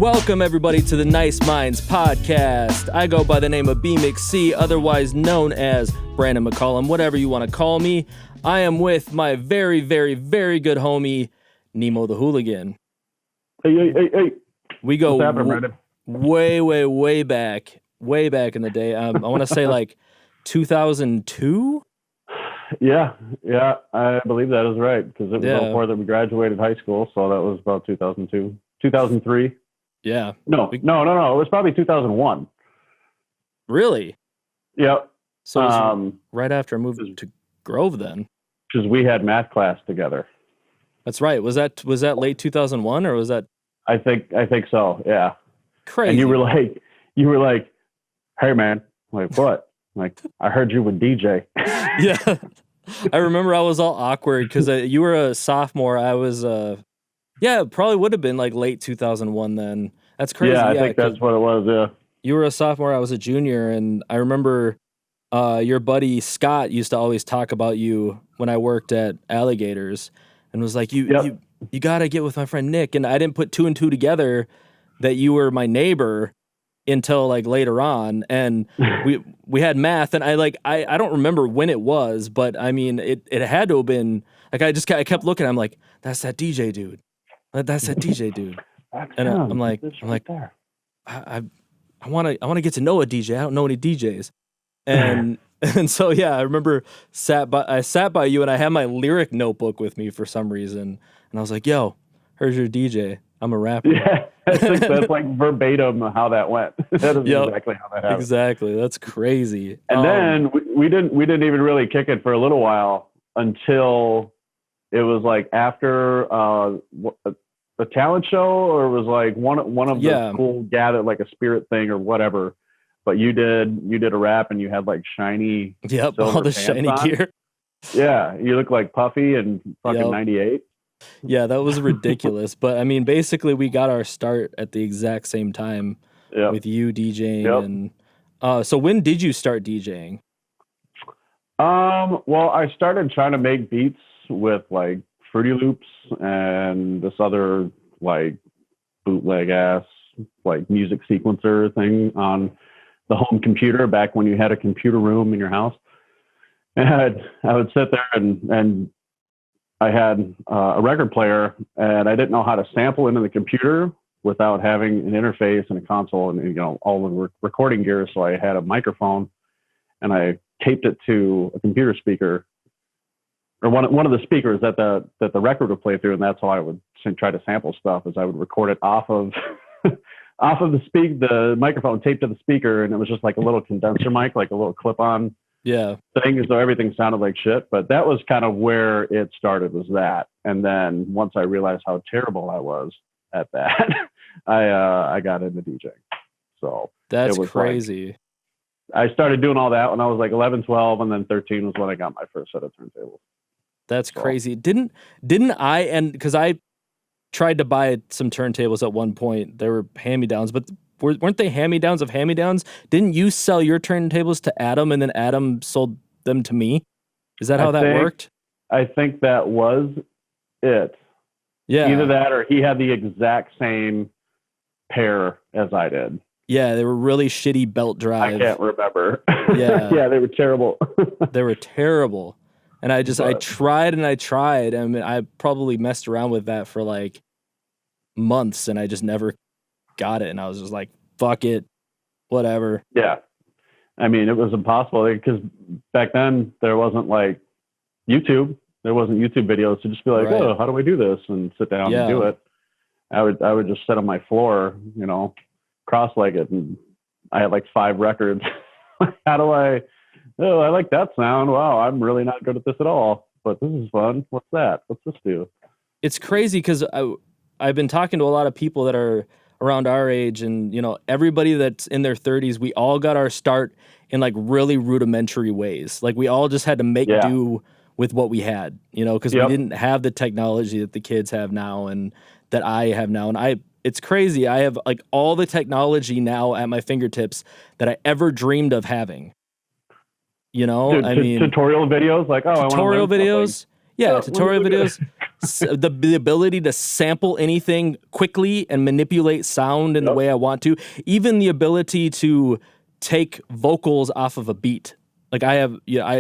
Welcome, everybody, to the Nice Minds podcast. I go by the name of B-McC, otherwise known as Brandon McCollum, whatever you want to call me. I am with my very, very, very good homie, Nimo The Hooligan. Hey. We go What's happening, Brandon? way back in the day. I want to say like 2002? Yeah, I believe that is right, because it was before that we graduated high school, so that was about 2002. 2003? Yeah. No, it was probably 2001. Really? Yep. So it was right after I moved to Grove then. Because we had math class together. That's right. Was that late 2001 or was that? I think so, yeah. Crazy. And you were like, hey man, I'm like, what? I'm like, I heard you would DJ. Yeah. I remember I was all awkward because you were a sophomore. I was, it probably would have been like late 2001 then. That's crazy. Yeah, I think that's what it was, yeah. You were a sophomore, I was a junior, and I remember your buddy Scott used to always talk about you when I worked at Alligators and was like, you got to get with my friend Nick. And I didn't put two and two together that you were my neighbor until like later on. And we had math, and I don't remember when it was, but I mean, it had to have been like, I kept looking, I'm like, that's that DJ dude. That's that DJ dude. And I'm like, I want to get to know a DJ. I don't know any DJs. And so, yeah, I remember I sat by you and I had my lyric notebook with me for some reason. And I was like, yo, here's your DJ. I'm a rapper. Yeah, that's like verbatim how that went. That is exactly how that happened. Exactly. That's crazy. And then we didn't even really kick it for a little while until it was like after a talent show, or it was like one of the cool gather, like a spirit thing or whatever. But you did a rap and you had like shiny, all the shiny on. gear. Yeah, you look like Puffy and fucking 98. Yeah, that was ridiculous. But I mean, basically, we got our start at the exact same time with you DJing. And so when did you start DJing? Well, I started trying to make beats with like Fruity Loops and this other like bootleg ass like music sequencer thing on the home computer back when you had a computer room in your house. And I would sit there and I had a record player, and I didn't know how to sample into the computer without having an interface and a console and all the recording gear. So I had a microphone and I taped it to a computer speaker, or one of the speakers that the record would play through, and that's how I would try to sample stuff. Is I would record it off of the microphone taped to the speaker, and it was just like a little condenser mic, like a little clip-on thing, so everything sounded like shit. But that was kind of where it started, was that. And then once I realized how terrible I was at that, I got into DJing. So that's crazy. I started doing all that when I was like 11, 12, and then 13 was when I got my first set of turntables. That's crazy. Didn't I, and because I tried to buy some turntables at one point, they were hand-me-downs, but weren't they hand-me-downs of hand-me-downs? Didn't you sell your turntables to Adam and then Adam sold them to me? Is that how that worked? I think that was it. Yeah. Either that or he had the exact same pair as I did. Yeah, they were really shitty belt drive. I can't remember. Yeah. Yeah, they were terrible. They were terrible. And I tried. I mean, I probably messed around with that for like months, and I just never got it. And I was just like, fuck it, whatever. Yeah. I mean, it was impossible because back then there wasn't like YouTube. There wasn't YouTube videos to just be like, oh, how do I do this? And sit down and do it. I would just sit on my floor, cross-legged, and I had like 5 records. How do I like that sound. Wow, I'm really not good at this at all, but this is fun. What's that? What's this do? It's crazy because I've been talking to a lot of people that are around our age, and everybody that's in their 30s, we all got our start in like really rudimentary ways. Like we all just had to make do with what we had, because we didn't have the technology that the kids have now and that I have now. And it's crazy. I have like all the technology now at my fingertips that I ever dreamed of having. Dude, I mean, tutorial videos, like, tutorial videos. Yeah, tutorial videos. the ability to sample anything quickly and manipulate sound in the way I want to, even the ability to take vocals off of a beat. Like I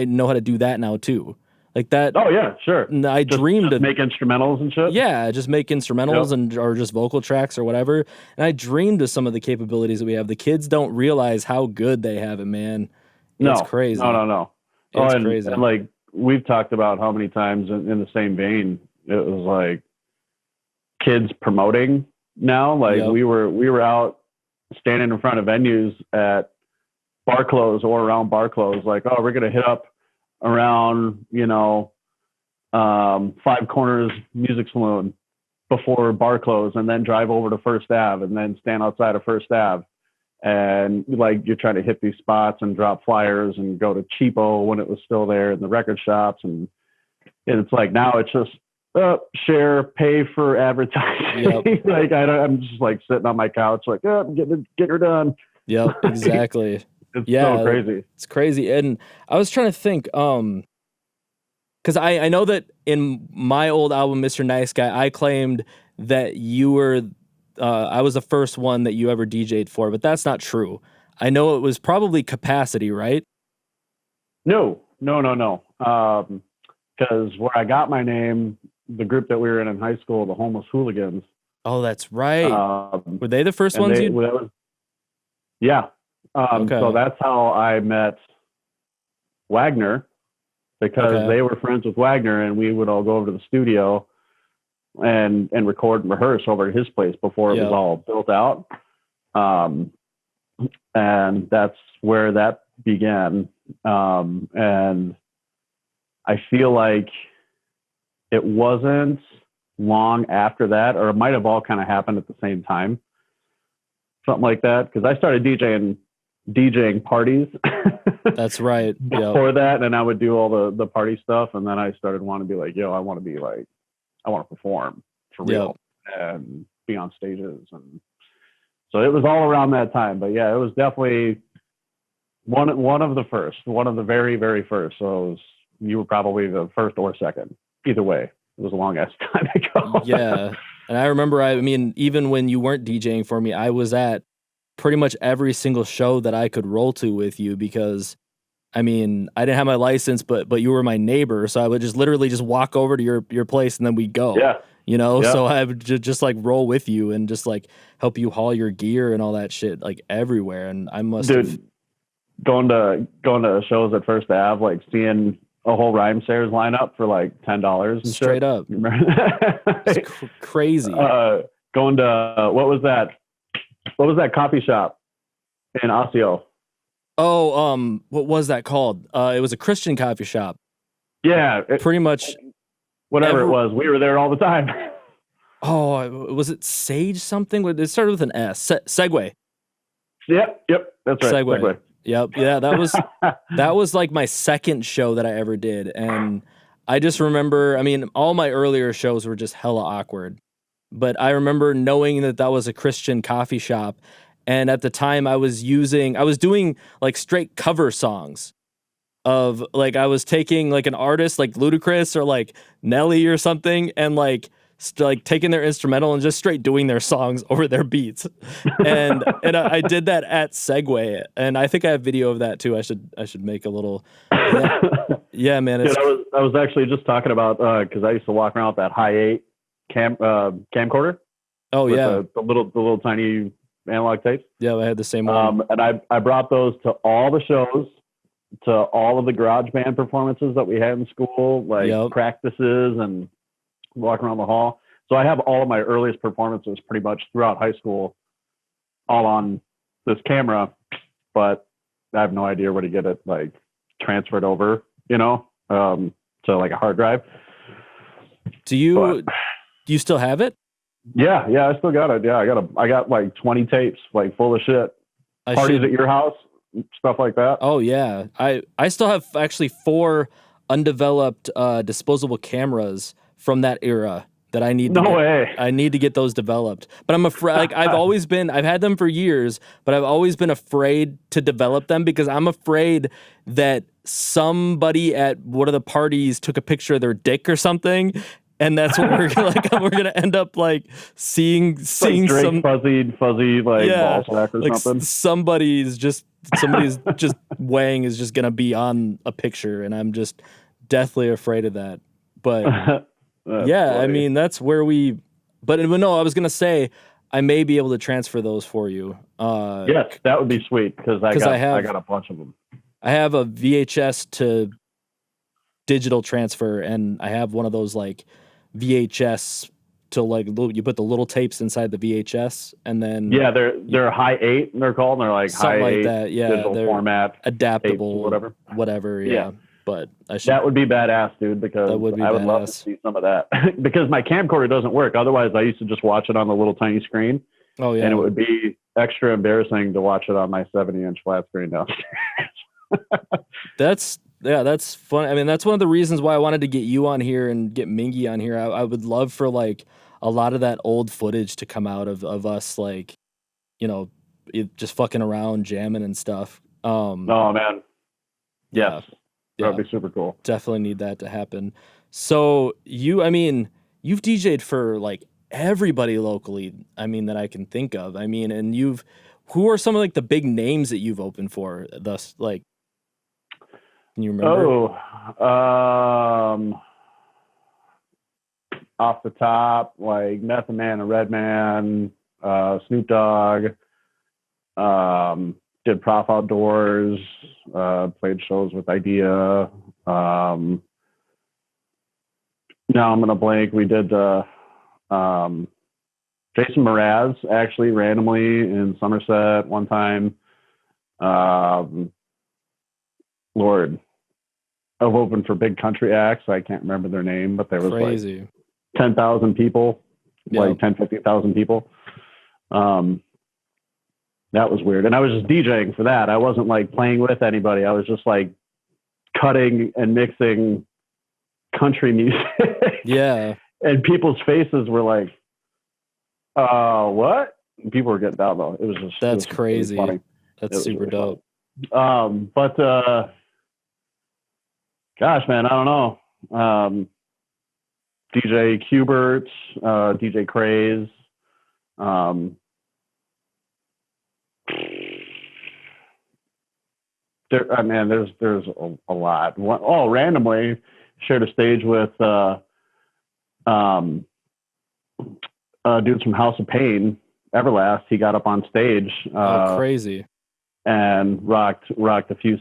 know how to do that now too. Like that. Oh yeah, sure. I dreamed just of make instrumentals and shit. Yeah, just make instrumentals and or just vocal tracks or whatever. And I dreamed of some of the capabilities that we have. The kids don't realize how good they have it, man. It's crazy. No. It's crazy. And like we've talked about how many times in the same vein, it was like kids promoting now. Like we were out standing in front of venues at bar close or around bar close, like, oh, we're gonna hit up around, Five Corners Music Saloon before bar close, and then drive over to First Ave, and then stand outside of First Ave, and like you're trying to hit these spots and drop flyers and go to Cheapo when it was still there in the record shops, and it's like now it's just share, pay for advertising. Yep. Like I'm just like sitting on my couch, like, I'm getting her done. Yep, exactly. It's so crazy. It's crazy. And I was trying to think, because I know that in my old album, Mr. Nice Guy, I claimed that you were, I was the first one that you ever DJ'd for, but that's not true. I know it was probably Capacity, right? No. Because where I got my name, the group that we were in high school, the Homeless Hooligans. Oh, that's right. Were they the first ones Yeah. Okay. So that's how I met Wagner, because they were friends with Wagner, and we would all go over to the studio and record and rehearse over at his place before it was all built out. And that's where that began. And I feel like it wasn't long after that, or it might have all kind of happened at the same time. Something like that. Because I started DJing parties. That's right. Before that, and I would do all the party stuff, and then I started wanting to be like, I want to perform for real and be on stages, and so it was all around that time. But yeah, it was definitely one of the very, very first. So you were probably the first or second. Either way, it was a long ass time ago. Yeah, and I remember. I mean, even when you weren't DJing for me, I was at pretty much every single show that I could roll to with you, because I mean, I didn't have my license, but you were my neighbor, so I would just literally just walk over to your place and then we'd go. Yeah. So I would just like roll with you and just like help you haul your gear and all that shit like everywhere. And I must have going to shows at First Ave, like seeing a whole Rhymesayers lineup for like $10 straight shit. Up. It's crazy. Going to what was that coffee shop in Osseo? Oh, what was that called? It was a Christian coffee shop. Yeah. Pretty much. Whatever it was, we were there all the time. Oh, was it Sage something? It started with an S. Segway. Yep. That's right. Segway. Yep. Yeah, that was like my second show that I ever did. And I just remember, I mean, all my earlier shows were just hella awkward. But I remember knowing that was a Christian coffee shop. And at the time I was doing like straight cover songs of like, I was taking like an artist like Ludacris or like Nelly or something, and like taking their instrumental and just straight doing their songs over their beats. And I did that at Segway, and I think I have video of that too. I should make a little, yeah man. I was actually just talking about, cause I used to walk around with that Hi8 camcorder. Oh yeah. The little tiny analog tapes. Yeah. I had the same one. And I brought those to all the shows, to all of the garage band performances that we had in school, like practices and walking around the hall. So I have all of my earliest performances pretty much throughout high school, all on this camera, but I have no idea where to get it like transferred over, to like a hard drive. Do you still have it? Yeah, I still got it. Yeah, I got like 20 tapes, like full of shit. Parties at your house, stuff like that. Oh yeah, I still have actually 4 undeveloped disposable cameras from that era that I need. I need to get those developed, but I'm afraid. Like I've had them for years, but I've always been afraid to develop them because I'm afraid that somebody at one of the parties took a picture of their dick or something, and that's what we're like. We're gonna end up like seeing like Drake some fuzzy like ball sack or like something. somebody's just weighing is just gonna be on a picture, and I'm just deathly afraid of that. But yeah, funny. I mean that's where we. But no, I was gonna say I may be able to transfer those for you. Yes, that would be sweet because I got a bunch of them. I have a VHS to digital transfer, and I have one of those like VHS to like you put the little tapes inside the VHS, and then they're high 8 they're called, and they're like something high like 8 that. Yeah, digital they're format adaptable, tapes, whatever. Yeah. But that would be badass, dude, because that would be I would love to see some of that. Because my camcorder doesn't work. Otherwise, I used to just watch it on the little tiny screen. Oh yeah, and it would be extra embarrassing to watch it on my 70-inch flat screen downstairs. That's fun. I mean, that's one of the reasons why I wanted to get you on here and get Mingy on here. I would love for like a lot of that old footage to come out of us, like, you know, just fucking around, jamming and stuff. Oh man, yes, yeah, that'd be super cool. Definitely need that to happen. So I mean, you've DJ'd for like everybody locally. I mean, that I can think of. I mean, and who are some of like the big names that you've opened for? Thus, like. Can you remember? Off the top, like Method Man and Redman, Snoop Dogg, did Prof Outdoors, played shows with Idea. Now I'm gonna blank. We did Jason Mraz actually randomly in Somerset one time. Lord, I've opened for big country acts. I can't remember their name, but there was crazy. Like 10,000 people, like 10, 15,000 people. That was weird. And I was just DJing for that. I wasn't like playing with anybody. I was just like cutting and mixing country music. Yeah. And people's faces were like, what? And people were getting down though. It was just, that's crazy. Funny. That's super dope. But gosh, man, I don't know. DJ Qbert, DJ Craze. There's a lot. Randomly shared a stage with dudes from House of Pain, Everlast. He got up on stage. Crazy. And rocked a few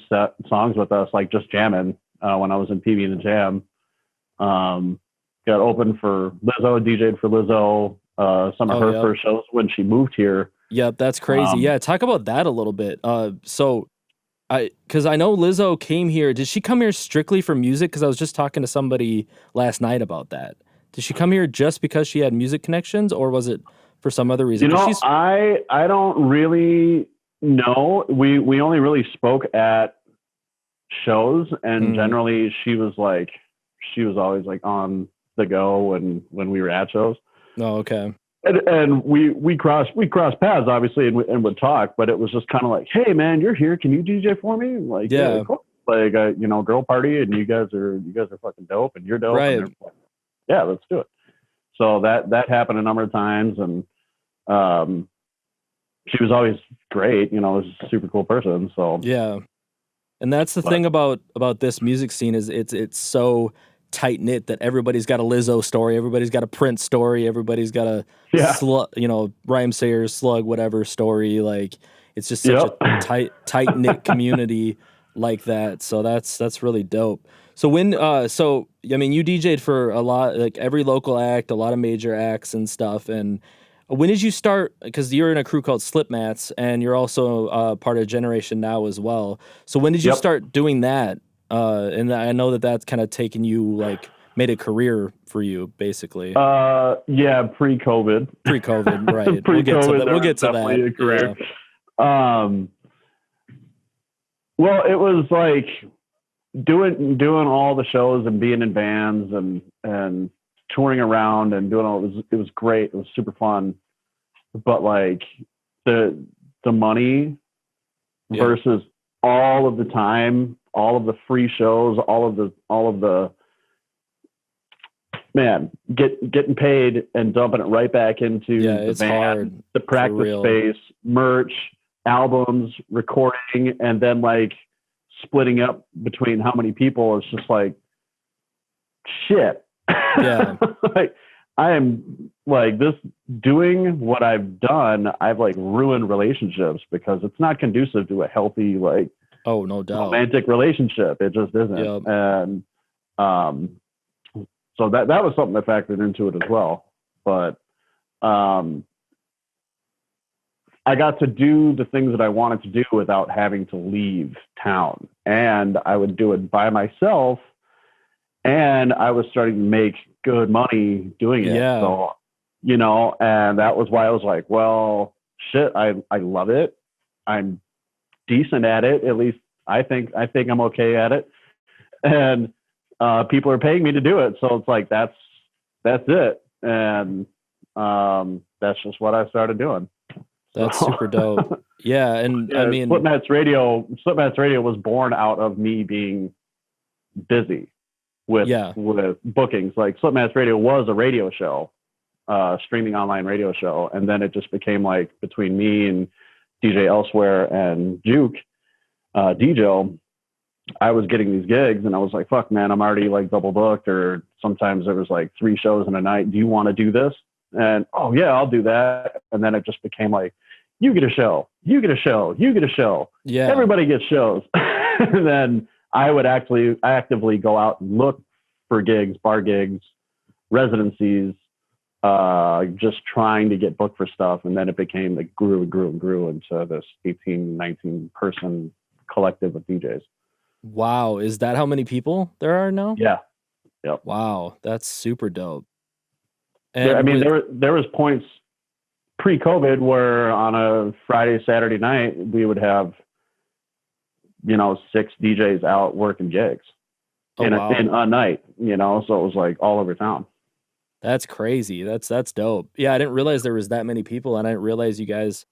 songs with us, like just jamming when I was in PB and the Jam. Got open for Lizzo, DJ'd for Lizzo. Some of her first shows when she moved here. Yep, that's crazy. Yeah, talk about that a little bit. Because I know Lizzo came here. Did she come here strictly for music? Because I was just talking to somebody last night about that. Did she come here just because she had music connections, or was it for some other reason? You know, I don't really know. We only really spoke at shows, and generally she was always like on the go when we were at shows. Oh, okay. And we crossed paths obviously and would talk, but it was just kind of like, hey man, you're here, can you DJ for me? Like, yeah, cool. Like girl party, and you guys are fucking dope, and you're dope, right? And like, yeah, let's do it. So that happened a number of times, and she was always great, was a super cool person. So yeah. And that's the thing about this music scene is it's so tight knit that everybody's got a Lizzo story, everybody's got a Prince story, everybody's got a Rhyme Sayer, Slug, whatever story. Like it's just such a tight knit community like that. So that's really dope. So when I mean, you DJ'd for a lot, like every local act, a lot of major acts and stuff. And when did you start? Because you're in a crew called Slipmats, and you're also part of Generation Now as well. So when did you start doing that? And I know that's kind of taken you, like, made a career for you, basically. Yeah, pre-COVID. Pre-COVID, right. Pre-COVID, we'll get to that. A career. Yeah. Well, it was like doing all the shows and being in bands and touring around and doing all it was great. It was super fun. But like the money versus all of the time, all of the free shows, all of the man, getting paid and dumping it right back into the it's van, hard, the practice space, merch, albums, recording, and then like splitting up between how many people. It's just like shit. Yeah. Like I am like this doing what I've done. I've like ruined relationships because it's not conducive to a healthy like Oh, no doubt. romantic relationship. It just isn't. Yep. And so that was something that factored into it as well. But I got to do the things that I wanted to do without having to leave town, and I would do it by myself. And I was starting to make good money doing it. Yeah. So, you know, and that was why I was like, well, shit, I love it. I'm decent at it. At least I think I'm okay at it. And people are paying me to do it. So it's like, that's it. And that's just what I started doing. That's super dope. Yeah. And yeah, I mean, Slipmats Radio was born out of me being busy with bookings. Like Slipmats Radio was a radio show, streaming online radio show, and then it just became like between me and DJ Elsewhere and Juke, DJ, I was getting these gigs and I was like, fuck man, I'm already like double booked, or sometimes there was like 3 shows in a night. Do you want to do this? And oh yeah, I'll do that. And then it just became like, you get a show, you get a show, you get a show. Yeah. Everybody gets shows. And then I would actually actively go out and look for gigs, bar gigs, residencies, just trying to get booked for stuff. And then it became like grew into this 18, 19 person collective of DJs. Wow. Is that how many people there are now? Yeah. Yep. Wow. That's super dope. And I mean, there was points pre-COVID where on a Friday, Saturday night, we would have, 6 DJs out working gigs in a night, so it was like all over town. That's crazy. That's dope. Yeah, I didn't realize there was that many people, and I didn't realize you guys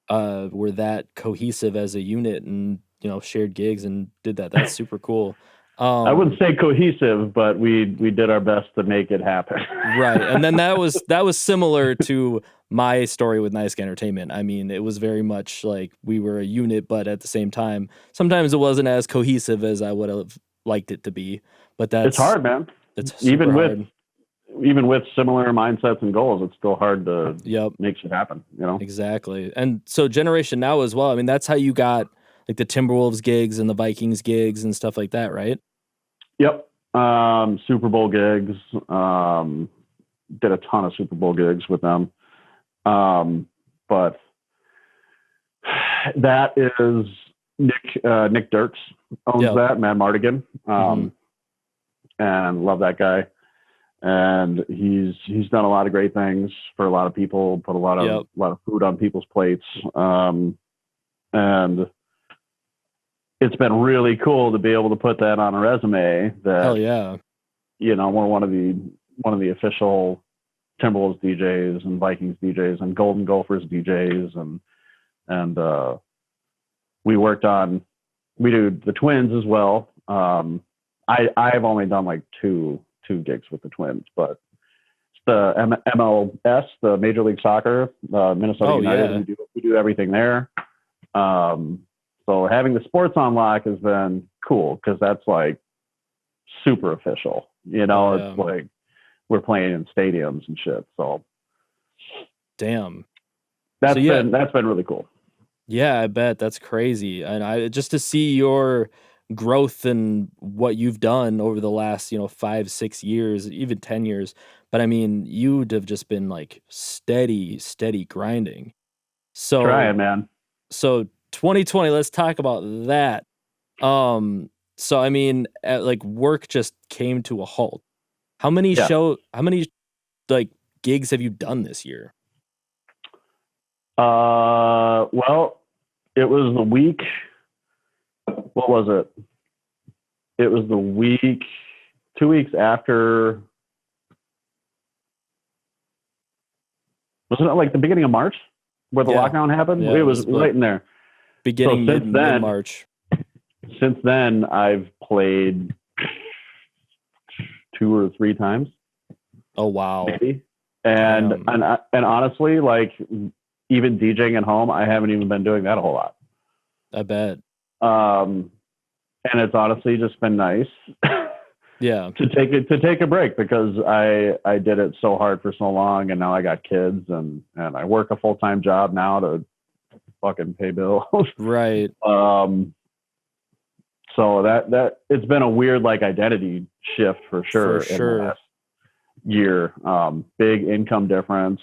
were that cohesive as a unit and, shared gigs and did that. That's super cool. I wouldn't say cohesive, but we did our best to make it happen. Right. And then that was similar to my story with Nice Entertainment. I mean, it was very much like we were a unit, but at the same time, sometimes it wasn't as cohesive as I would have liked it to be. But it's hard, man. It's even hard. with similar mindsets and goals, it's still hard to make shit happen, Exactly. And so Generation Now as well. I mean, that's how you got like the Timberwolves gigs and the Vikings gigs and stuff like that, right? Yep. Super Bowl gigs. Did a ton of Super Bowl gigs with them. But that is Nick Dirks owns that, Matt Mardigan. And love that guy. And he's done a lot of great things for a lot of people, put a lot of food on people's plates. And it's been really cool to be able to put that on a resume that, hell yeah, we're one of the official Timberwolves DJs and Vikings DJs and Golden Gophers DJs. And we do the Twins as well. I've only done like two gigs with the Twins, but it's the MLS, the Major League Soccer, Minnesota United. Yeah. We do everything there. So having the sports on lock has been cool because that's like super official. It's like we're playing in stadiums and shit. So damn, that's been really cool. Yeah, I bet. That's crazy. And just to see your growth and what you've done over the last 5-6 years, even 10 years. But I mean, you'd have just been like steady grinding. So trying, man. So 2020, let's talk about that. So I mean, like work just came to a halt. How many like gigs have you done this year? Well, it was the week. What was it? It was the week, 2 weeks after. Wasn't it like the beginning of March where the lockdown happened? Yeah, it was right in there. Beginning mid-March. Since then, I've played 2 or 3 times. Oh wow. maybe. And honestly, like even DJing at home, I haven't even been doing that a whole lot. I bet. And it's honestly just been nice. Yeah. to take a break, because I did it so hard for so long, and now I got kids, and I work a full-time job now to fucking pay bills. Right. So that it's been a weird like identity shift for sure, in the last year. Big income difference.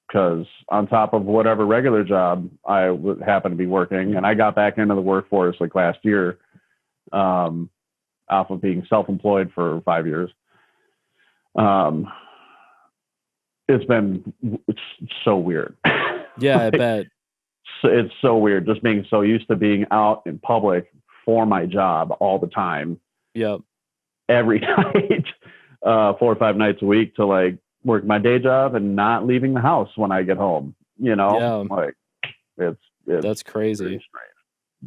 Because on top of whatever regular job I would happen to be working, and I got back into the workforce like last year, off of being self-employed for 5 years. It's so weird. Yeah, I bet. It's so weird just being so used to being out in public for my job all the time. Yep. Every night, 4 or 5 nights a week, to like work my day job and not leaving the house when I get home. Like it's that's crazy. Strange.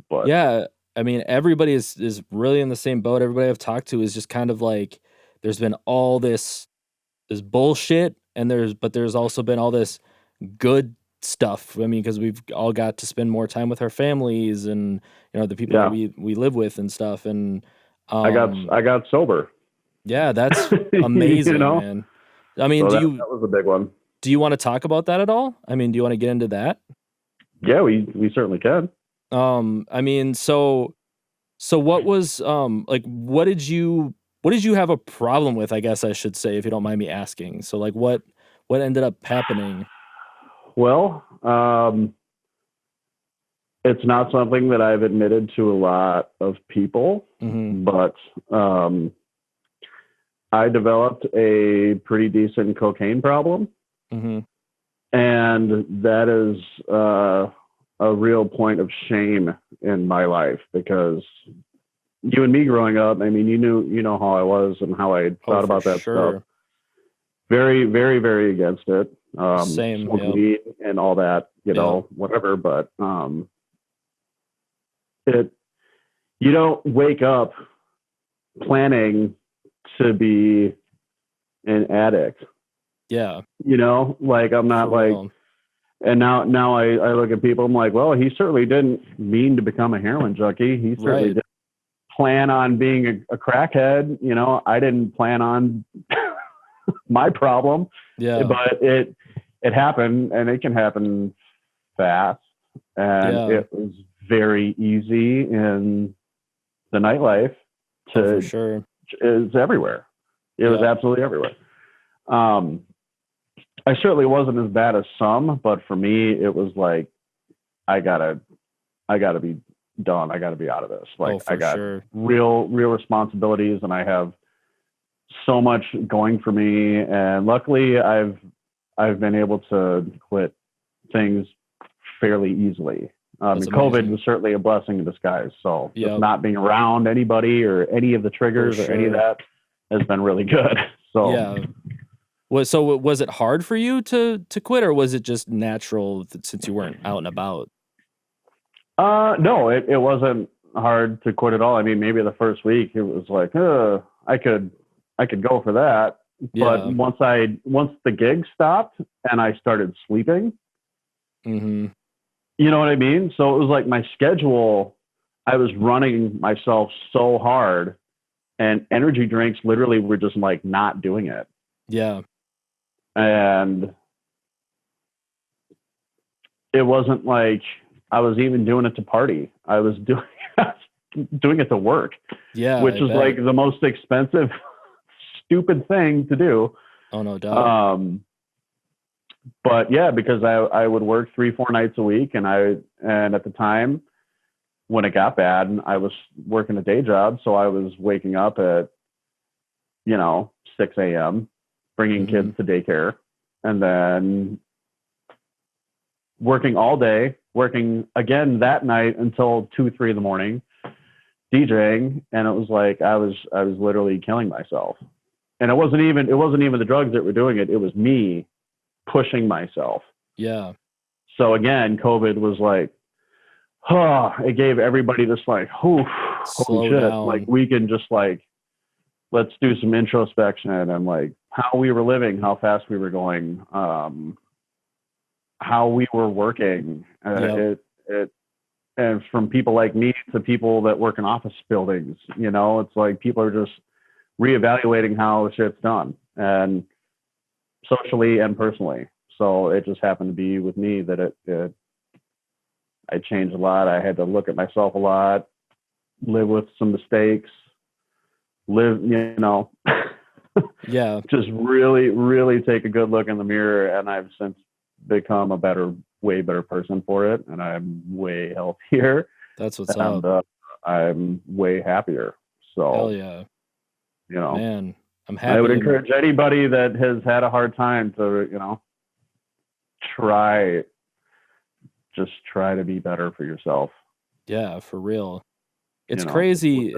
But yeah, I mean, everybody is really in the same boat. Everybody I've talked to is just kind of like, there's been all this bullshit, and there's also been all this good stuff. I mean, because we've all got to spend more time with our families and the people that we live with and stuff. And I got sober. Yeah, that's amazing, man. I mean, so that was a big one. Do you want to talk about that at all? I mean, do you want to get into that? Yeah, we certainly can. I mean, so what was like, what did you have a problem with, I guess I should say, if you don't mind me asking? So like what ended up happening? Well, it's not something that I've admitted to a lot of people, but I developed a pretty decent cocaine problem. And that is a real point of shame in my life, because you and me growing up, I mean, you know how I was and how I thought about that stuff. Very, very, very against it. Same, weed and all that, whatever. But you don't wake up planning to be an addict. Yeah. Like I'm not like, and now I look at people, I'm like, well, he certainly didn't mean to become a heroin junkie. He certainly didn't plan on being a crackhead. I didn't plan on my problem. Yeah. But it happened, and it can happen fast. And it was very easy in the nightlife for sure. Is everywhere. It was absolutely everywhere. I certainly wasn't as bad as some, but for me, it was like, I gotta be done. I gotta be out of this. Like I got real responsibilities, and I have so much going for me. And luckily I've been able to quit things fairly easily. COVID was certainly a blessing in disguise. So just not being around anybody or any of the triggers or any of that has been really good. So was it hard for you to quit, or was it just natural since you weren't out and about? No, it wasn't hard to quit at all. I mean, maybe the first week it was like, I could go for that. But once the gig stopped and I started sleeping, you know what I mean? So it was like my schedule, I was running myself so hard, and energy drinks literally were just like not doing it. Yeah. And it wasn't like I was even doing it to party. I was doing it to work. Yeah. Which is like the most expensive, stupid thing to do. Oh, no doubt. But yeah, because I would work 3-4 nights a week, and at the time when it got bad, I was working a day job, so I was waking up at 6 a.m. bringing kids to daycare, and then working all day, working again that night until 2-3 in the morning, DJing, and it was like I was literally killing myself. And it wasn't even the drugs that were doing it. It was me pushing myself. Yeah. So again, COVID was like, it gave everybody this like, holy shit, like we can just like let's do some introspection and like how we were living, how fast we were going, how we were working. It and from people like me to people that work in office buildings, you know, it's like people are just reevaluating how shit's done, and socially and personally. So it just happened to be with me that I changed a lot. I had to look at myself a lot, live with some mistakes, you know, Yeah. just really, really take a good look in the mirror. And I've since become a way better person for it. And I'm way healthier. That's what's up. I'm way happier. So, hell yeah. You know, man, I'm happy. I would encourage anybody that has had a hard time to, you know, try to be better for yourself. Yeah, for real. It's crazy.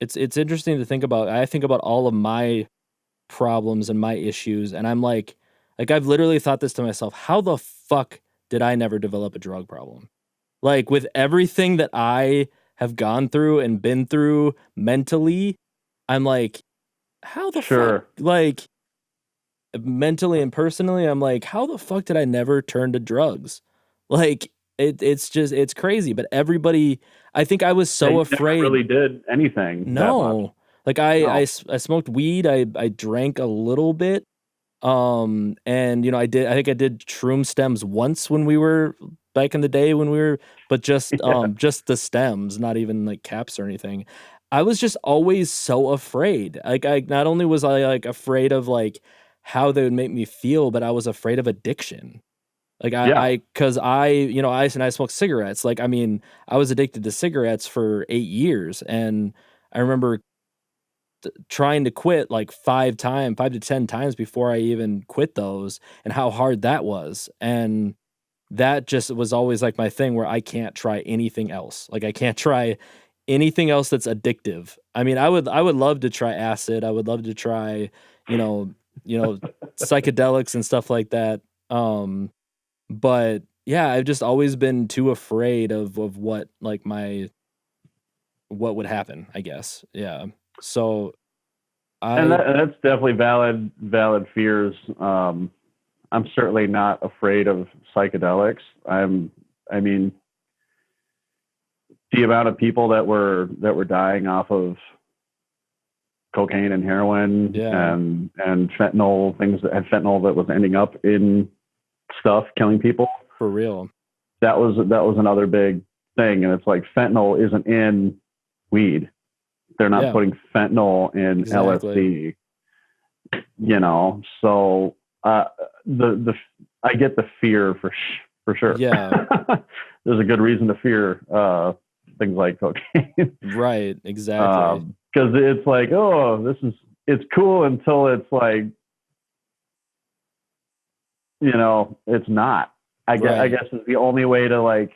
It's interesting to think about. I think about all of my problems and my issues, and I'm like I've literally thought this to myself, how the fuck did I never develop a drug problem? Like, with everything that I have gone through and been through mentally, I'm like, how the fuck, like, mentally and personally, I'm like, how the fuck did I never turn to drugs? Like, it's crazy. But everybody, I think I was so afraid. Never really did anything. No, like I smoked weed. I drank a little bit. And you know, I think I did shroom stems once when we were back in the day but just just the stems, not even like caps or anything. I was just always so afraid. Like, I not only was I like afraid of like how they would make me feel, but I was afraid of addiction. Like, cause you know, I smoked cigarettes. Like, I mean, I was addicted to cigarettes for 8 years, and I remember trying to quit like 5 to 10 times before I even quit those, and how hard that was. And that just was always like my thing, where I can't try anything else. Like, I can't try anything else that's addictive. I mean, I would love to try acid. I would love to try, you know, psychedelics and stuff like that. But yeah, I've just always been too afraid of what like what would happen, I guess. Yeah. So and that's definitely valid fears. I'm certainly not afraid of psychedelics. I mean, the amount of people that were dying off of cocaine and heroin and fentanyl, fentanyl that was ending up in stuff killing people. For real. That was another big thing. And it's like, fentanyl isn't in weed. They're not putting fentanyl in LSD, you know? So, I get the fear for sure. Yeah. There's a good reason to fear, things like cocaine. Right. Exactly. Cause it's like, oh, it's cool until it's like, you know, it's not. I guess it's the only way to like,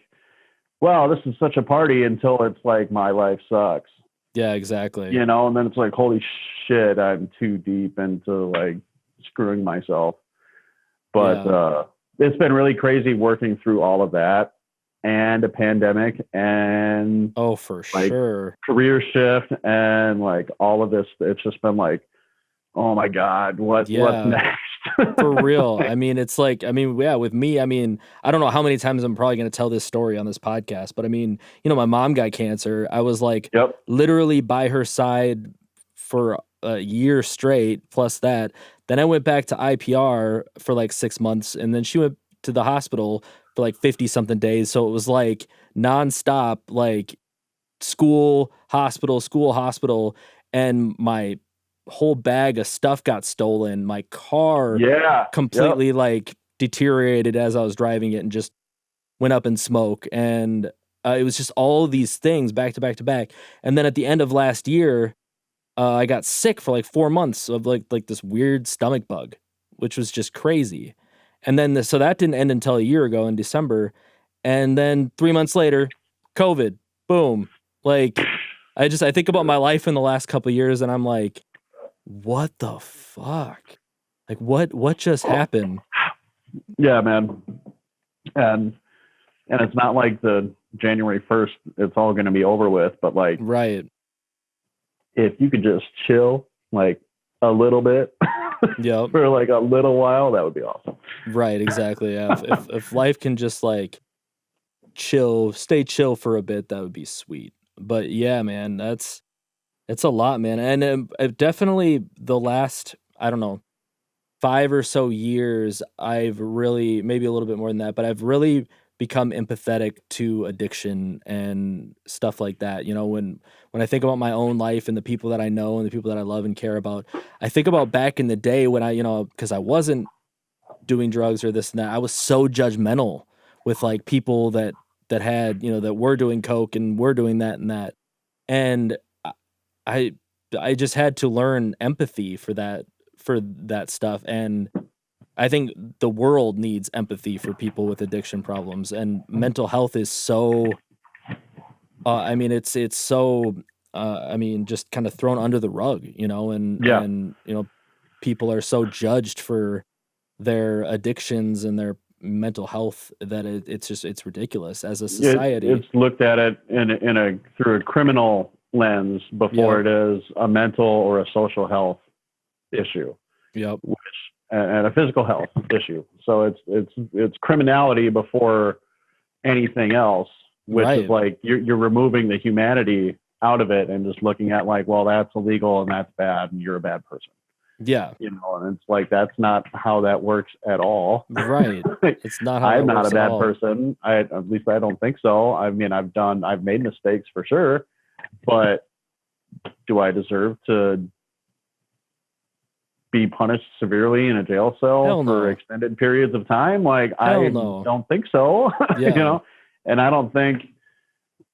wow, this is such a party, until it's like, my life sucks. Yeah, exactly. You know, and then it's like, holy shit, I'm too deep into like screwing myself. But it's been really crazy working through all of that, and a pandemic, and for sure, career shift, and like all of this. It's just been like, oh my God, what's next? For real. I mean, it's like, with me, I mean, I don't know how many times I'm probably going to tell this story on this podcast, but I mean, you know, my mom got cancer. I was like literally by her side for a year straight, plus that. Then I went back to IPR for like 6 months, and then she went to the hospital for like 50 something days. So it was like nonstop, like school, hospital, and my whole bag of stuff got stolen. My car completely like deteriorated as I was driving it, and just went up in smoke. And it was just all these things back to back to back. And then at the end of last year, I got sick for like 4 months of like this weird stomach bug, which was just crazy. And then so that didn't end until a year ago in December. And then 3 months later, COVID, boom. Like, I think about my life in the last couple of years, and I'm like, what the fuck? Like, what just happened? Yeah, man. And it's not like the January 1st, it's all going to be over with, but like, right. If you could just chill like a little bit Yep. for like a little while, that would be awesome. Right, exactly. Yeah. If life can just like stay chill for a bit, that would be sweet. But yeah, man, it's a lot, man. And definitely the last, I don't know, 5 or so years, I've really, maybe a little bit more than that, but I've really become empathetic to addiction and stuff like that. You know, when I think about my own life and the people that I know and the people that I love and care about, I think about back in the day when I, you know, because I wasn't doing drugs or this and that, I was so judgmental with like people that had, you know, that were doing coke and were doing that and that. And I I just had to learn empathy for that stuff. And I think the world needs empathy for people with addiction problems, and mental health is so I mean it's so I mean just kind of thrown under the rug, you know, Yeah. and you know people are so judged for their addictions and their mental health that it's just it's ridiculous as a society. It's looked at it in a through a criminal lens before Yep. it is a mental or a social health issue, Yep. which and a physical health issue. So it's criminality before anything else, which is Right. like you're removing the humanity out of it and just looking at like, well, that's illegal and that's bad and you're a bad person. Yeah. You know, and it's like that's not how that works at all. Right. It's not how I'm that not works a at bad all. person. At least I don't think so. I mean, I've made mistakes for sure, but do I deserve to be punished severely in a jail cell Hell for no. extended periods of time? Like, Hell I no. don't think so. Yeah. You know, and I don't think,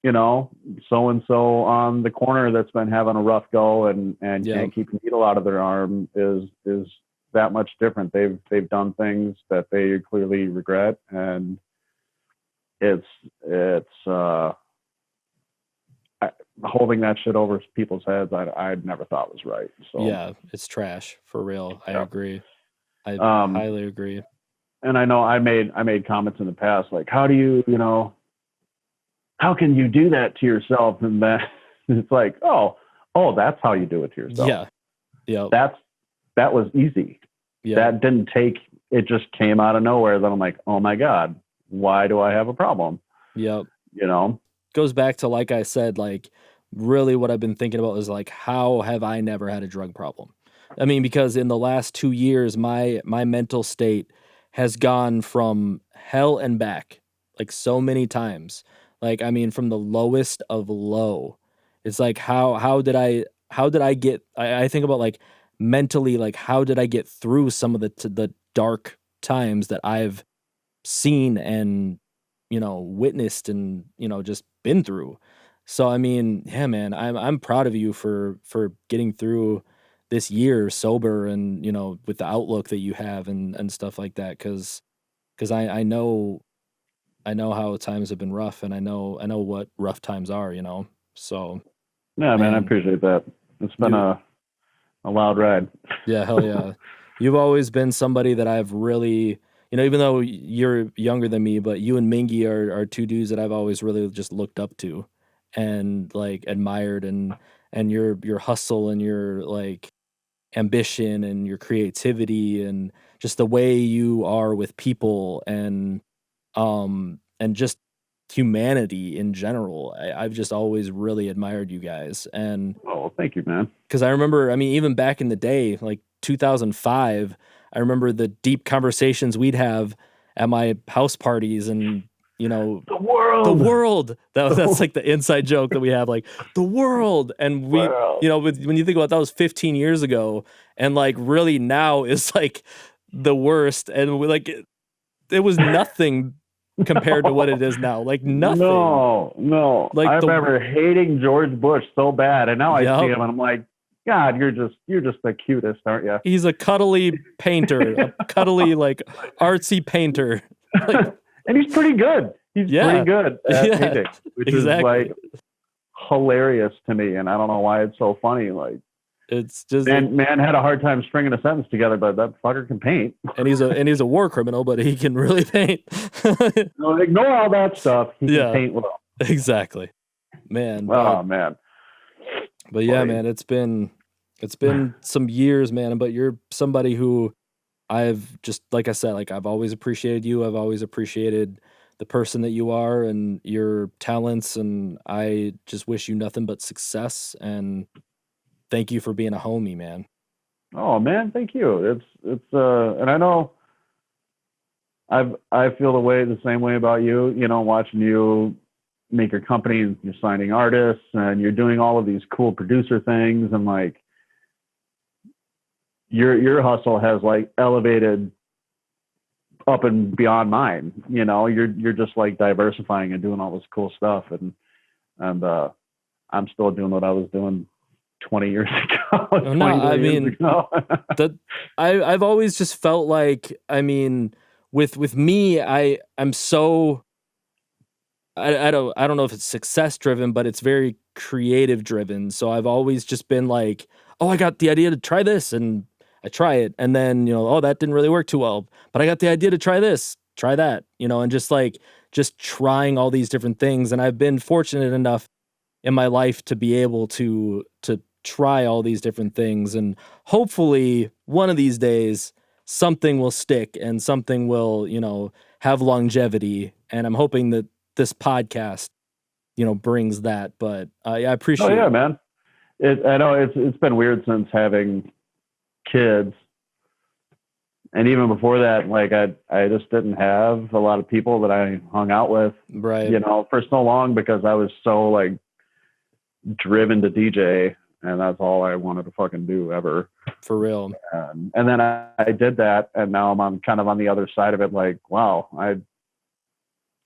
you know, so and so on the corner that's been having a rough go and Yeah. can't keep a needle out of their arm is that much different. They've done things that they clearly regret, and it's holding that shit over people's heads. I never thought was right. So Yeah, it's trash for real. I yeah. agree. I Um, highly agree. and I know I made comments in the past like, how do you, you know, how can you do that to yourself? And then it's like, oh, that's how you do it to yourself. Yeah. Yeah. That was easy. Yeah. That didn't take, it just came out of nowhere. Then I'm like, oh my God, why do I have a problem? Yep. You know? Goes back to, like I said, like really what I've been thinking about is like, how have I never had a drug problem? I mean, because in the last 2 years, my mental state has gone from hell and back, like so many times. Like, I mean, from the lowest of low. It's like how did I get I think about like mentally, like how did I get through some of the dark times that I've seen and you know witnessed and you know just been through. So I mean, yeah, man, I'm proud of you for getting through this year sober and you know with the outlook that you have and stuff like that because I know how times have been rough and I know what rough times are, you know. So Yeah, man, I man, appreciate that. It's been you a loud ride. yeah, hell yeah. You've always been somebody that I've really, you know, even though you're younger than me, but you and Mingy are two dudes that I've always really just looked up to and like admired and your hustle and your like ambition and your creativity and just the way you are with people and just humanity in general. I've just always really admired you guys. And Oh, well, thank you, man. because I remember, I mean, even back in the day, like 2005, I remember the deep conversations we'd have at my house parties and, you know, The the world. world. That's like the inside joke that we have, like the world. And we, World. you know, when you think about that was 15 years ago, and like really now is like the worst. And we like it was nothing compared to what it is now. Like nothing. No. Like I remember hating George Bush so bad, and now I see Yep. him, and I'm like, God, you're just the cutest, aren't you? He's a cuddly painter, a cuddly like artsy painter. Like, And he's pretty good. He's yeah, pretty good at yeah, painting, which exactly. is like hilarious to me, and I don't know why it's so funny. Like, It's just man had a hard time stringing a sentence together, but that fucker can paint. and he's a war criminal, but he can really paint. No, ignore all that stuff. He can paint well. Exactly, man. Oh man. But yeah, Funny. man, It's been some years, man, but you're somebody who I've just, like I said, like I've always appreciated you. I've always appreciated the person that you are and your talents, and I just wish you nothing but success. And thank you for being a homie, man. Oh man, thank you. And I know I feel the same way about you. You know, watching you make your company, and you're signing artists, and you're doing all of these cool producer things, and like your hustle has like elevated up and beyond mine. You know, you're just like diversifying and doing all this cool stuff, and I'm still doing what I was doing 20 years ago. No, I mean, that I've always just felt like, I mean, with me, I'm so I don't know if it's success driven, but it's very creative driven. So I've always just been like, oh, I got the idea to try this, and I try it, and then oh, that didn't really work too well, but I got the idea to try this, try that, and just like just trying all these different things. And I've been fortunate enough in my life to be able to try all these different things, and hopefully one of these days something will stick and something will have longevity. And I'm hoping that this podcast brings that. But I Oh appreciate yeah, it. man. I know it's been weird since having kids, and even before that, like I just didn't have a lot of people that I hung out with, Right. for so long, because I was so like driven to DJ, and that's all I wanted to fucking do ever. For real. And then I did that, and now I'm kind of on the other side of it. Like, wow,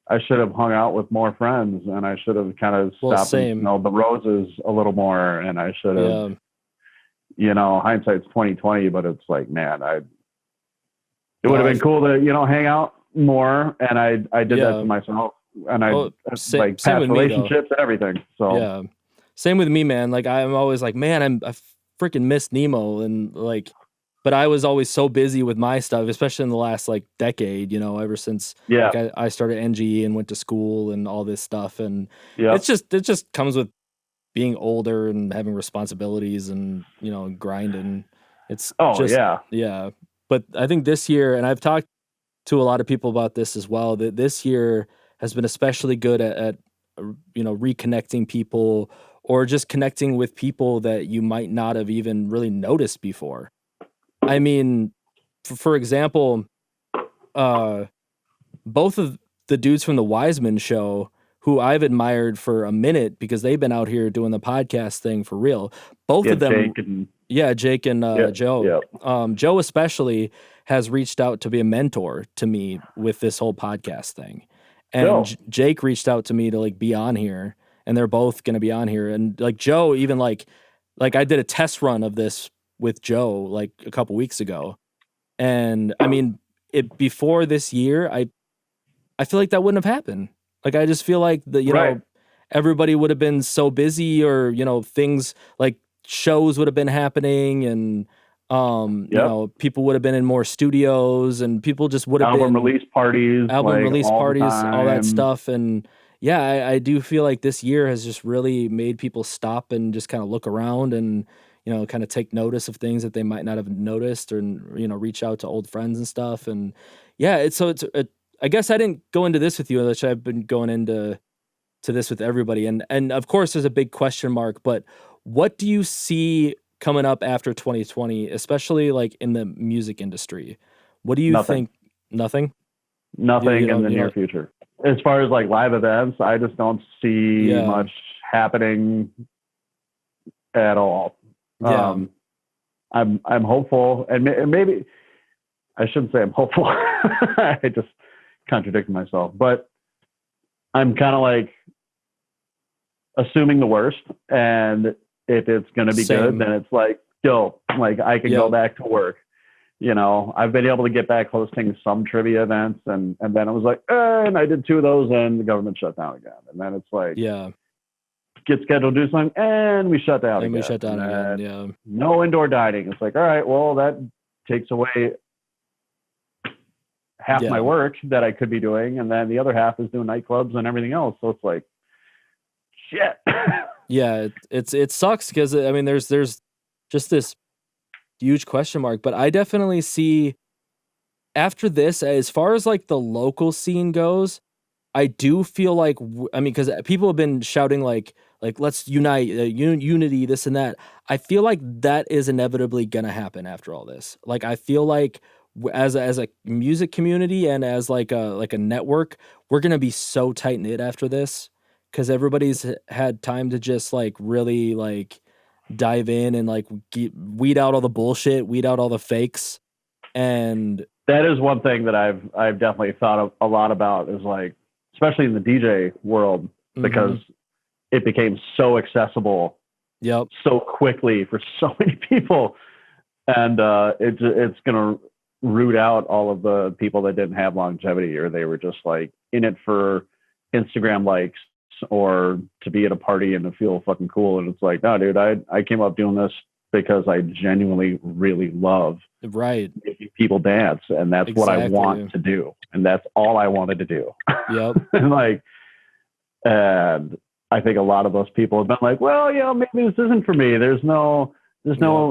I should have hung out with more friends, and I should have kind of stopped and smelled the roses a little more, and I should have, hindsight's 2020, but it's like, man, it would have been cool to, hang out more, and I did that to myself, and like past relationships and everything. So yeah, same with me, man. Like I'm always like, man, I freaking miss Nimo, and like, but I was always so busy with my stuff, especially in the last like decade, ever since like I started NGE and went to school and all this stuff. And it just comes with being older and having responsibilities and, grinding. It's yeah. But I think this year, and I've talked to a lot of people about this as well, that this year has been especially good at reconnecting people, or just connecting with people that you might not have even really noticed before. I mean, for example, both of the dudes from the Wiseman show, who I've admired for a minute because they've been out here doing the podcast thing for real. Both of them, Jake and Joe. Joe especially has reached out to be a mentor to me with this whole podcast thing. And Jake reached out to me to like be on here, and they're both going to be on here. And like Joe, even like I did a test run of this with Joe like a couple weeks ago. And I mean, before this year, I feel like that wouldn't have happened. Like, I just feel like everybody would have been so busy, or, things like shows would have been happening, and, people would have been in more studios, and people just would have been album release parties, all that stuff. And yeah, I do feel like this year has just really made people stop and just kind of look around and, kind of take notice of things that they might not have noticed, or, reach out to old friends and stuff. And yeah, I guess I didn't go into this with you, which I've been going into this with everybody. And of course there's a big question mark, but what do you see coming up after 2020, especially like in the music industry? What do you think? Nothing in the near future. As far as like live events, I just don't see much happening at all. I'm hopeful, and maybe I shouldn't say I'm hopeful. I just contradicted myself, but I'm kind of like assuming the worst, and if it's going to be good, then it's like, dope. Like I can go back to work. I've been able to get back hosting some trivia events, and then it was like, and I did 2 of those, and the government shut down again. And then it's like, get scheduled to do something, and we shut down again. No indoor dining. It's like, all right, well, that takes away half my work that I could be doing, and then the other half is doing nightclubs and everything else. So it's like, shit. Yeah, it sucks because I mean, there's just this huge question mark. But I definitely see after this, as far as like the local scene goes, I do feel like I mean, because people have been shouting like let's unite, unity, this and that. I feel like that is inevitably gonna happen after all this. Like I feel like as a music community and as like a network, we're gonna be so tight knit after this because everybody's had time to just like really like dive in and like weed out all the bullshit, weed out all the fakes, and That is one thing that I've definitely thought of a lot about, is like, especially in the DJ world, because it became so accessible yep, so quickly for so many people, and it's gonna root out all of the people that didn't have longevity, or they were just like in it for Instagram likes or to be at a party and to feel fucking cool. And it's like, no, dude, I came up doing this because I genuinely really love right, making people dance, and that's what I want to do, and that's all I wanted to do. Yep. And like, and I think a lot of those people have been like, well, maybe this isn't for me. There's no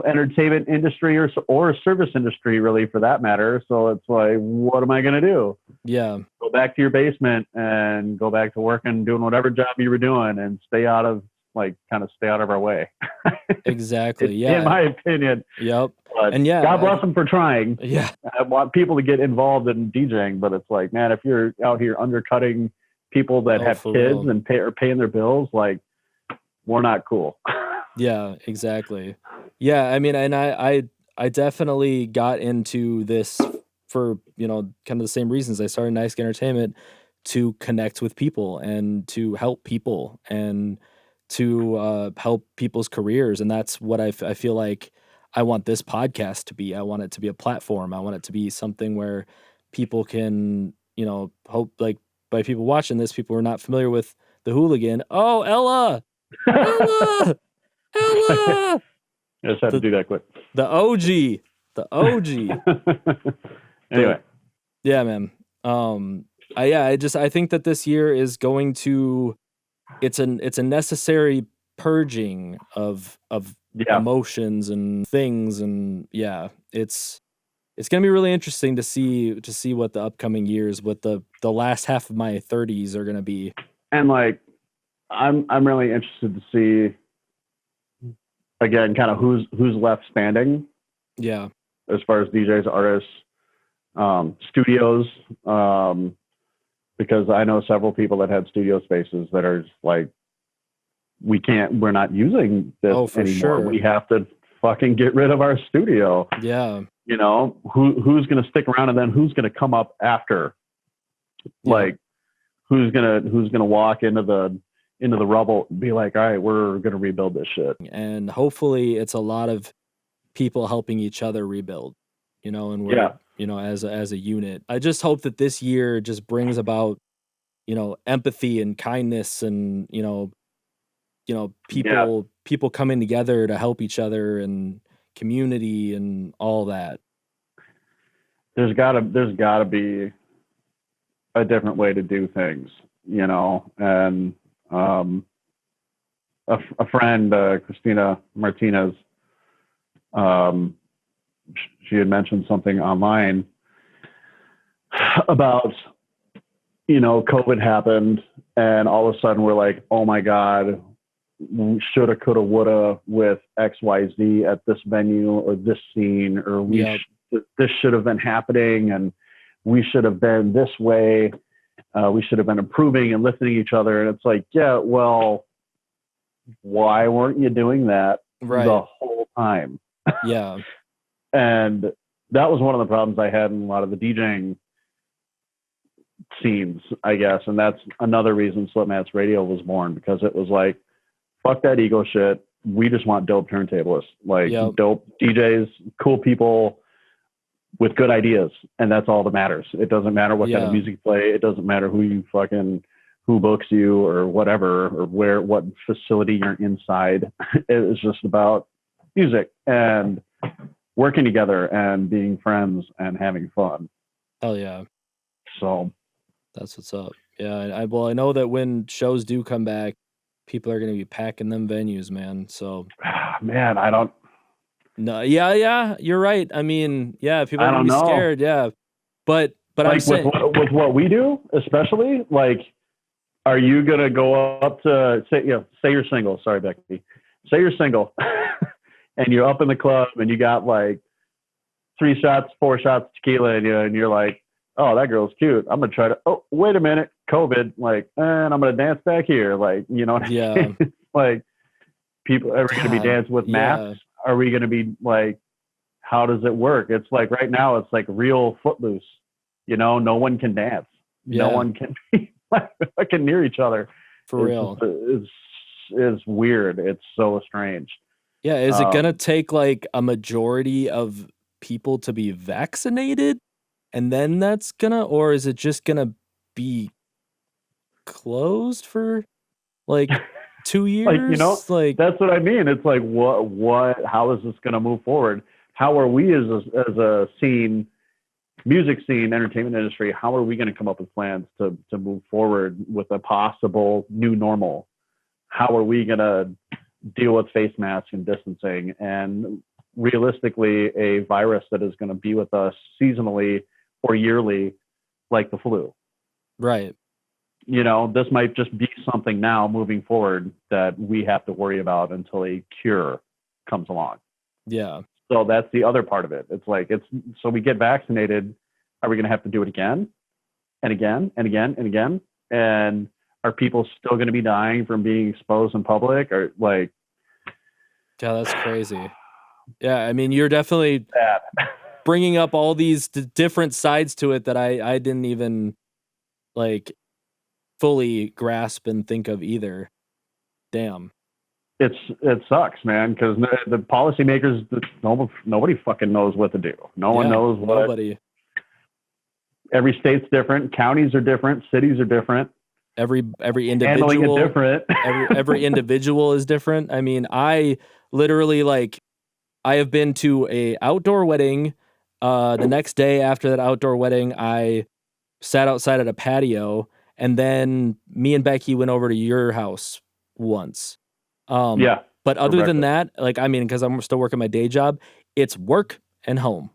entertainment industry or service industry really, for that matter. So it's like, what am I going to do? Yeah. Go back to your basement and go back to working, doing whatever job you were doing, and stay out of our way. Exactly. Yeah. In my opinion. Yep. But and yeah, God bless them for trying. Yeah. I want people to get involved in DJing, but it's like, man, if you're out here undercutting people that have kids real. And are paying their bills, like, we're not cool. Yeah, exactly. Yeah, I mean, and I definitely got into this for, kind of the same reasons. I started Nice Entertainment to connect with people and to help people and to help people's careers. And that's what I feel like I want this podcast to be. I want it to be a platform. I want it to be something where people can, hope, like, by people watching this, people who are not familiar with The Hooligan. Oh, Ella! Ella! Ella! I just had to do that quick. The OG. The OG. Anyway. Yeah, man. I think that this year is going to it's a necessary purging of emotions and things, and yeah, it's gonna be really interesting to see what the upcoming years, what the last half of my 30s are gonna be. And like, I'm really interested to see again kind of who's left standing. Yeah. As far as DJs, artists, studios, because I know several people that had studio spaces that are just like, we're not using this anymore. Sure. We have to fucking get rid of our studio. Yeah. Who's going to stick around, and then who's going to come up after? Yeah. Like, who's going to walk into the rubble and be like, all right, we're going to rebuild this shit. And hopefully it's a lot of people helping each other rebuild, and we're, as a unit. I just hope that this year just brings about, empathy and kindness and, people coming together to help each other and community and all that. There's gotta be a different way to do things, and a friend, Christina Martinez, she had mentioned something online about, COVID happened, and all of a sudden we're like, oh my God, shoulda, coulda, woulda with XYZ at this venue or this scene, or this should have been happening, and we should have been this way. We should have been improving and lifting each other. And it's like, yeah, well, why weren't you doing that the whole time? Yeah. And that was one of the problems I had in a lot of the DJing scenes, I guess. And that's another reason Slipmats Radio was born, because it was like, fuck that ego shit. We just want dope turntablists, like dope DJs, cool people with good ideas. And that's all that matters. It doesn't matter what kind of music you play. It doesn't matter who books you or whatever, or what facility you're inside. It's just about music and working together and being friends and having fun. Hell yeah. So that's what's up. Yeah. I know that when shows do come back, people are going to be packing them venues, man. So man, I don't No, yeah, you're right. I mean, yeah, people are I gonna don't be know. scared, yeah. But I'm Like saying, with what we do, especially, like, are you gonna go up to say you're single? Sorry, Becky. Say you're single, and you're up in the club, and you got like 3 shots, 4 shots tequila, and you're like, oh, that girl's cute. I'm gonna try to. Oh, wait a minute, COVID. Like, and I'm gonna dance back here. Like, you know what I yeah, mean? Like, people are we gonna be God, dancing with masks? yeah, Are we gonna be like, how does it work? It's like right now, it's like real footloose. No one can dance. No yeah, one can be like fucking near each other. for It's just real. is weird. It's so strange. Yeah, is it gonna Um, take like a majority of people to be vaccinated and then that's gonna, or is it just gonna be closed for like 2 like years? Like, that's what I mean. It's like how is this going to move forward? How are we as a scene, music scene, entertainment industry, how are we going to come up with plans to move forward with a possible new normal? How are we going to deal with face masks and distancing and realistically a virus that is going to be with us seasonally or yearly, like the flu? right. This might just be something now moving forward that we have to worry about until a cure comes along. Yeah. So that's the other part of it. It's like, so we get vaccinated. Are we going to have to do it again and again and again and again? And are people still going to be dying from being exposed in public? Or like, Yeah, that's crazy. Yeah, I mean, you're definitely that. bringing up all these different sides to it that I didn't even like fully grasp and think of either. Damn. It sucks, man, because the policymakers, nobody fucking knows what to do. No one Yeah, knows what. nobody. Every state's different. Counties are different. Cities are different. Every Handling it individual, different. every individual is different. I mean, I literally like I have been to a outdoor wedding. The next day after that outdoor wedding, I sat outside at a patio, and then me and Becky went over to your house once. Yeah, But for other than breakfast. that, like, I mean, because I'm still working my day job, it's work and Yeah, home.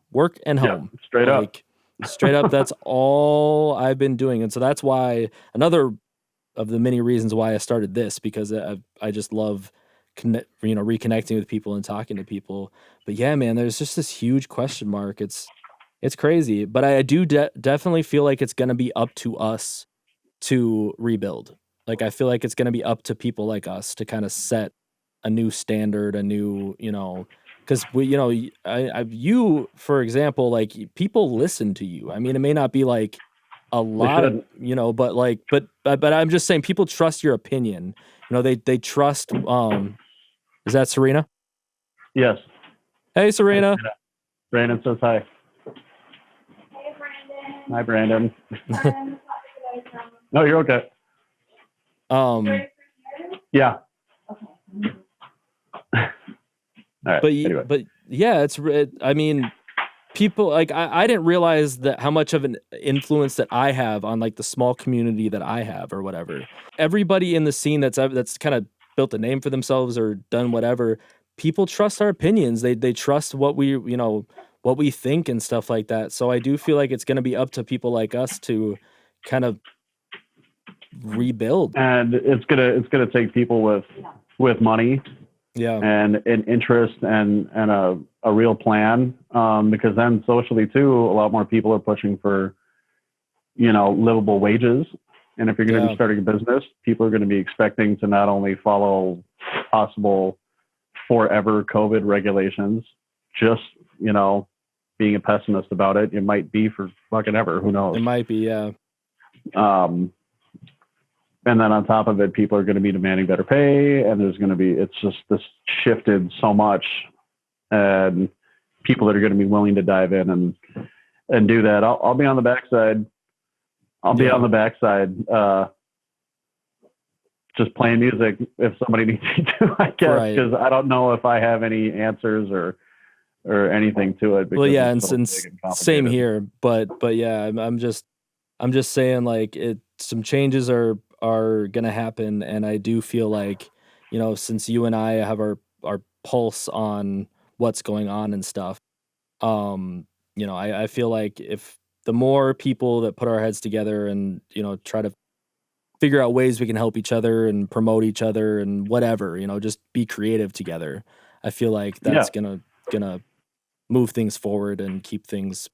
straight up. Like, straight up, that's all I've been doing. And so that's why another of the many reasons why I started this, because I just love reconnecting with people and talking to people. But yeah, man, there's just this huge question mark. It's crazy, but I do definitely feel like it's going to be up to us to rebuild. Like, I feel like it's going to be up to people like us to kind of set a new standard, a new, because you, for example, like, people listen to you. I mean, it may not be like a They lot of, should. but like, but I'm just saying people trust your opinion. They trust, is that Serena? Yes. Hey, Hi, Serena. Serena. Brandon says hi. Hey, Brandon. Hi, Brandon. No, you're okay. um, Yeah. All right. Anyway. but yeah, I mean, people like I didn't realize that how much of an influence that I have on like the small community that I have or whatever. Everybody in the scene that's kind of built a name for themselves or done whatever, people trust our opinions. They trust what we think and stuff like that. So I do feel like it's going to be up to people like us to kind of rebuild. And it's gonna take people with money Yeah. and an interest and a real plan, because then socially too, a lot more people are pushing for livable wages. And if you're going to Yeah. be starting a business, people are going to be expecting to not only follow possible forever COVID regulations, just being a pessimist about it. It might be for fucking ever. Who knows? It might be, yeah. And then on top of it, people are going to be demanding better pay, and it's just this shifted so much, and people that are going to be willing to dive in and do that. I'll be on the backside. I'll be on the backside, just playing music if somebody needs me to, I guess, because I don't know if I have any answers or anything to it. Well, yeah, it's so and big and same complicated. here, but yeah, I'm just saying, like, some changes are gonna happen, and I do feel like, since you and I have our pulse on what's going on and stuff. You know, I feel like if the more people that put our heads together and, you know, try to figure out ways we can help each other and promote each other and whatever, you know, just be creative together. I feel like that's gonna move things forward and keep things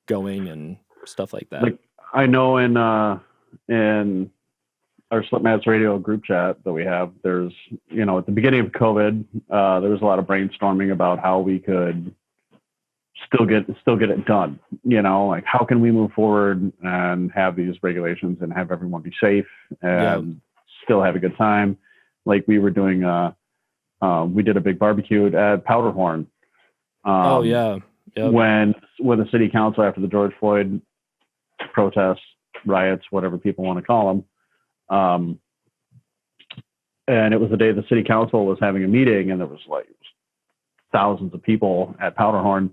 going and stuff like that. Like I know in our Slipmats Radio group chat that we have, there's, you know, at the beginning of COVID, there was a lot of brainstorming about how we could still get it done. You know, like how can we move forward and have these regulations and have everyone be safe and still have a good time. Like we were doing, we did a big barbecue at Powderhorn. When the city council, after the George Floyd protests, riots, whatever people want to call them, and it was the day the city council was having a meeting, and there was like thousands of people at Powderhorn,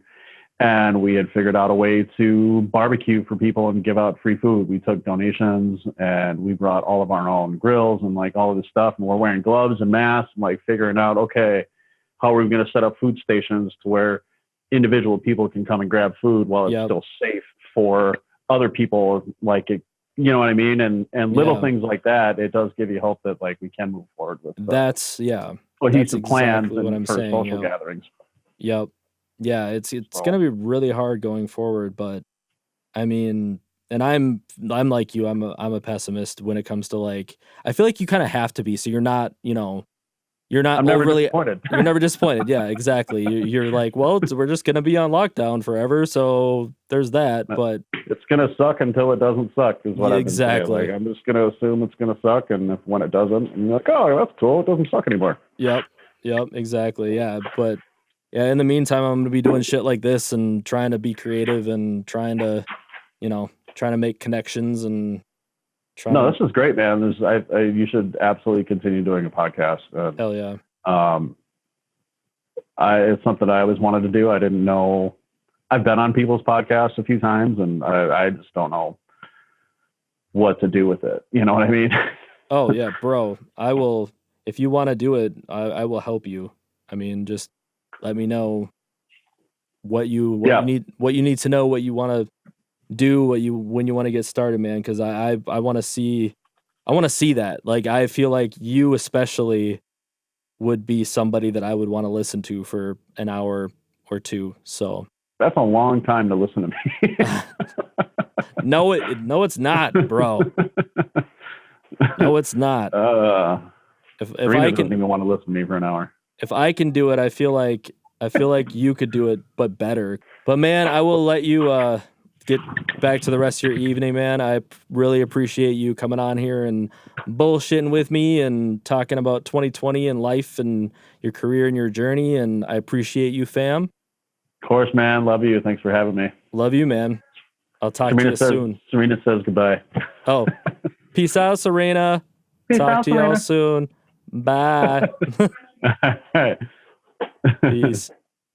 and we had figured out a way to barbecue for people and give out free food. We took donations, and we brought all of our own grills and like all of this stuff, and we're wearing gloves and masks, and like figuring out, okay, how are we going to set up food stations to where individual people can come and grab food while it's still safe for other people, like it, you know what I mean? And little things like that, it does give you hope that like we can move forward with that's cohesive plans exactly what I'm for saying, social gatherings. Yeah, it's gonna be really hard going forward, but I mean, and I'm like you, I'm a pessimist when it comes to like, I feel like you kind of have to be, so you're not, you know, you're not I'm never overly disappointed. You're never disappointed. Yeah, exactly. You're like, well, we're just gonna be on lockdown forever, so there's that. But it's gonna suck until it doesn't suck, is what I've been saying. Like, I'm just gonna assume it's gonna suck, and if when it doesn't, and you're like, oh, that's cool, it doesn't suck anymore. Yep, exactly. Yeah, but yeah, in the meantime, I'm gonna be doing shit like this and trying to be creative and trying to make connections and. No, this is great, man. You should absolutely continue doing a podcast. Hell yeah. It's something I always wanted to do. I didn't know. I've been on people's podcasts a few times, and I just don't know what to do with it. You know what I mean? Oh yeah, bro. I will. If you want to do it, I will help you. I mean, just let me know what you need to know, what you want to do, when you want to get started, man. Because I want to see that. Like, I feel like you especially would be somebody that I would want to listen to for an hour or two. So that's a long time to listen to me. No, it's not, bro. No, it's not. If I can, doesn't even want to listen to me for an hour. If I can do it, I feel like you could do it, but better. But man, I will let you get back to the rest of your evening, man. I really appreciate you coming on here and bullshitting with me and talking about 2020 and life and your career and your journey. And I appreciate you, fam. Of course, man. Love you. Thanks for having me. Love you, man. I'll talk to you soon. Serena says goodbye. Oh, peace out, Serena. Talk to y'all soon. Bye. All right. Peace.